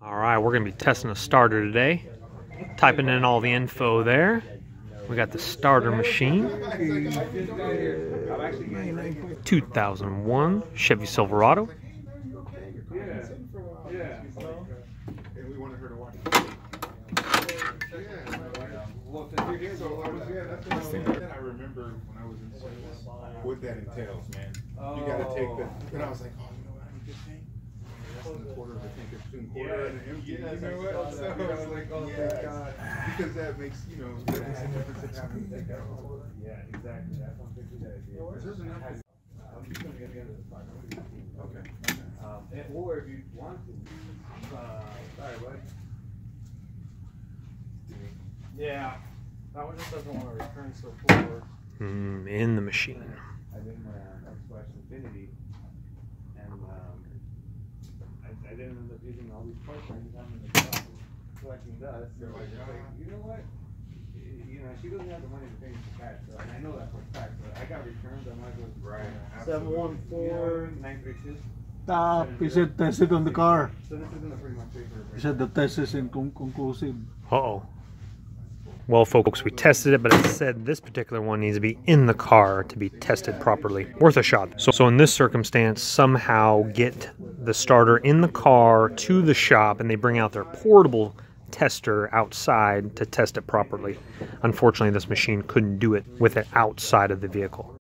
All right, we're gonna be testing a starter today. Typing in all the info there. We got the starter machine. 2001 Chevy Silverado. I remember when I was in service what that entails, man. You gotta take the, and I was like, oh, you know what, I need to tank. Less than a quarter of a tank of between quarter and an empty. You know what? So I was like, oh, thank God. Because that makes, you know, that makes a difference in having to take that. Yeah, exactly. That's one thing that idea. There's enough. I'm just gonna get the end of the part. Okay. Or if you want to, sorry, what? Yeah. That one just doesn't want to return so forward. In the machine. I did my X-Flash Infinity, and I didn't end up using all these parts I just have in the shop collecting dust. So I was like, you know what? You know, she doesn't have the money to pay for cash, so, and I know that for a fact. So I got returned. I might go right. 714-936. He said test it on the car. So this isn't a pretty much paper. He said the test is inconclusive. Uh-oh. Well, folks, we tested it, but it said this particular one needs to be in the car to be tested properly. Worth a shot. So in this circumstance, somehow get the starter in the car to the shop, and they bring out their portable tester outside to test it properly. Unfortunately, this machine couldn't do it with it outside of the vehicle.